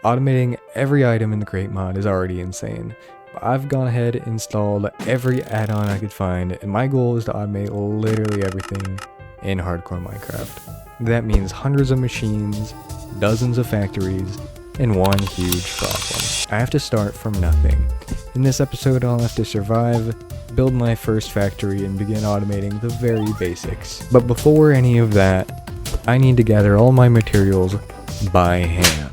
Automating every item in the crate mod is already insane. But I've gone ahead and installed every add-on I could find, and my goal is to automate literally everything in hardcore Minecraft. That means hundreds of machines, dozens of factories, and one huge problem. I have to start from nothing. In this episode, I'll have to survive, build my first factory, and begin automating the very basics. But before any of that, I need to gather all my materials by hand.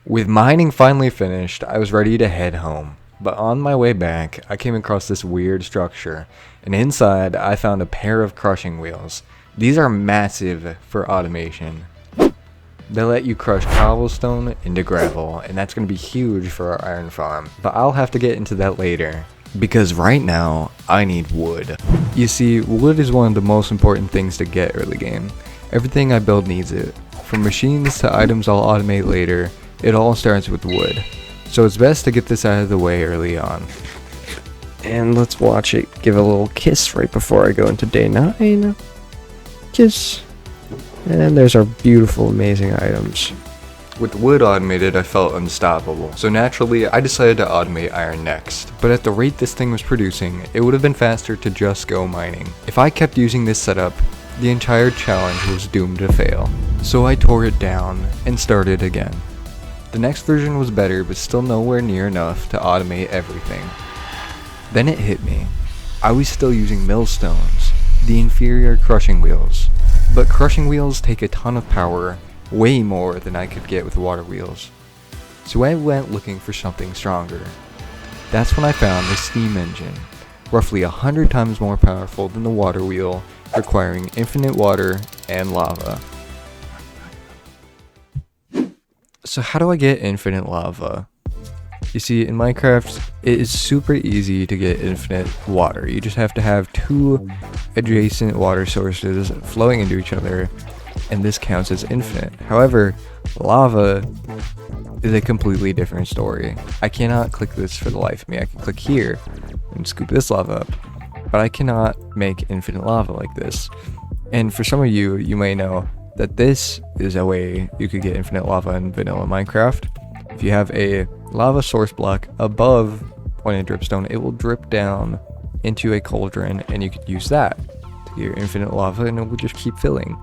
With mining finally finished, I was ready to head home. But on my way back, I came across this weird structure, and inside I found a pair of crushing wheels. These are massive for automation. They let you crush cobblestone into gravel, and that's going to be huge for our iron farm. But I'll have to get into that later, because right now, I need wood. You see, wood is one of the most important things to get early game. Everything I build needs it. From machines to items I'll automate later, it all starts with wood. So it's best to get this out of the way early on. And let's watch it give a little kiss right before I go into day 9. Kiss. And there's our beautiful, amazing items. With wood automated, I felt unstoppable. So naturally, I decided to automate iron next. But at the rate this thing was producing, it would have been faster to just go mining. If I kept using this setup, the entire challenge was doomed to fail. So I tore it down and started again. The next version was better, but still nowhere near enough to automate everything. Then it hit me. I was still using millstones, the inferior crushing wheels. But crushing wheels take a ton of power, way more than I could get with water wheels. So I went looking for something stronger. That's when I found the steam engine, roughly 100 times more powerful than the water wheel, requiring infinite water and lava. So how do I get infinite lava? You see, in Minecraft, it is super easy to get infinite water. You just have to have 2 adjacent water sources flowing into each other, and this counts as infinite. However, lava is a completely different story. I cannot click this for the life of me. I can click here and scoop this lava up, but I cannot make infinite lava like this. And for some of you, you may know that this is a way you could get infinite lava in vanilla Minecraft. If you have a lava source block above pointed dripstone, it will drip down into a cauldron, and you could use that to get your infinite lava, and it will just keep filling.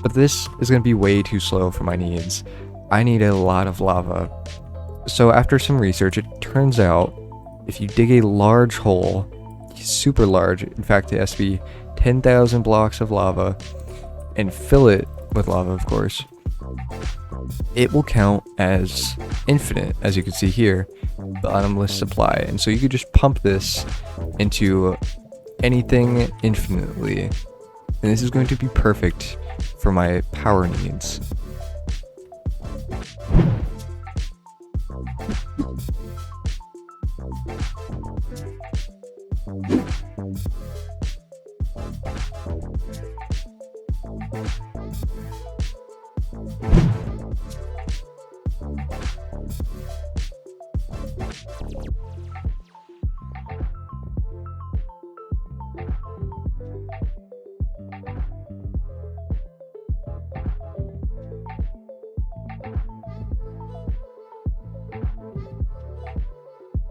But this is going to be way too slow for my needs. I need a lot of lava. So after some research, it turns out if you dig a large hole, super large, in fact it has to be 10,000 blocks of lava, and fill it with lava, of course, it will count as infinite, as you can see here, bottomless supply. And so you could just pump this into anything infinitely, and this is going to be perfect for my power needs.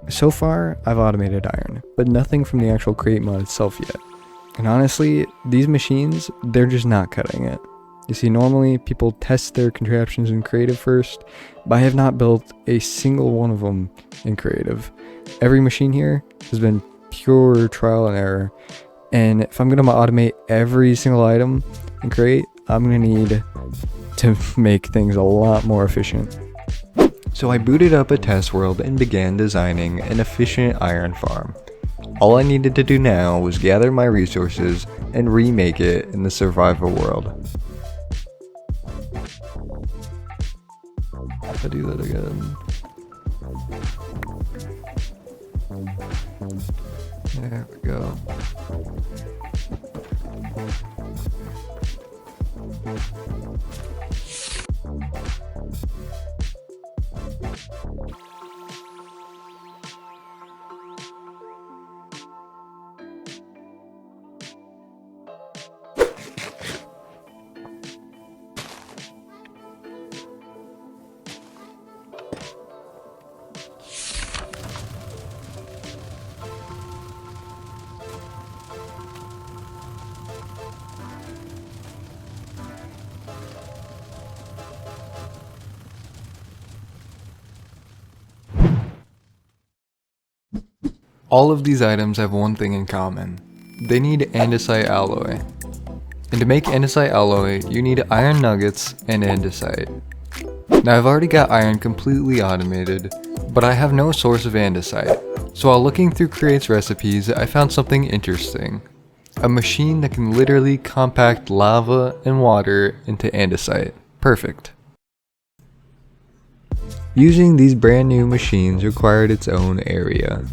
So far, I've automated iron, but nothing from the actual crate mod itself yet. And honestly, these machines, they're just not cutting it. You see, normally people test their contraptions in creative first, but I have not built a single one of them in creative. Every machine here has been pure trial and error. And if I'm going to automate every single item in create, I'm going to need to make things a lot more efficient. So I booted up a test world and began designing an efficient iron farm. All I needed to do now was gather my resources and remake it in the survival world. I'll do that again. There we go. All of these items have one thing in common. They need andesite alloy. And to make andesite alloy, you need iron nuggets and andesite. Now I've already got iron completely automated, but I have no source of andesite. So while looking through Create's recipes, I found something interesting. A machine that can literally compact lava and water into andesite. Perfect. Using these brand new machines required its own area.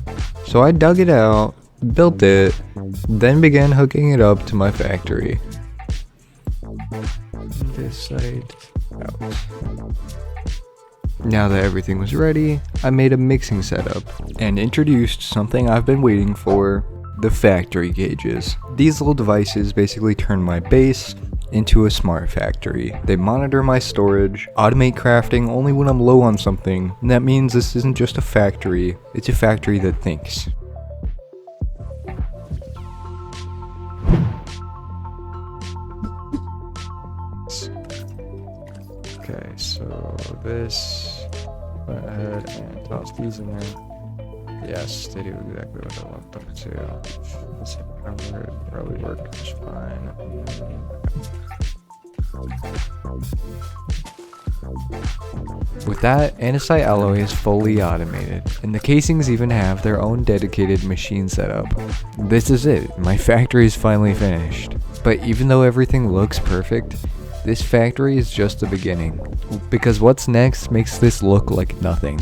So I dug it out, built it, then began hooking it up to my factory. Andesite out. Now that everything was ready, I made a mixing setup and introduced something I've been waiting for, the factory gauges. These little devices basically turn my base into a smart factory. They monitor my storage, automate crafting only when I'm low on something, and that means this isn't just a factory, it's a factory that thinks. Okay, so this, went ahead and toss these in there. Yes, they do exactly what I want them to. This hammer probably work just fine. With that, andesite alloy is fully automated, and the casings even have their own dedicated machine setup. This is it, my factory is finally finished. But even though everything looks perfect, this factory is just the beginning, because what's next makes this look like nothing.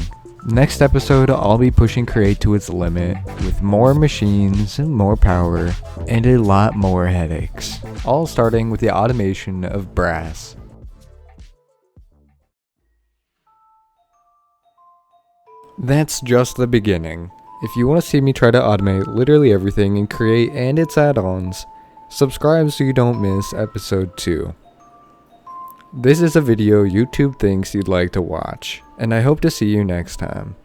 Next episode, I'll be pushing Create to its limit, with more machines, more power, and a lot more headaches. All starting with the automation of brass. That's just the beginning. If you want to see me try to automate literally everything in Create and its add-ons, subscribe so you don't miss episode 2. This is a video YouTube thinks you'd like to watch, and I hope to see you next time.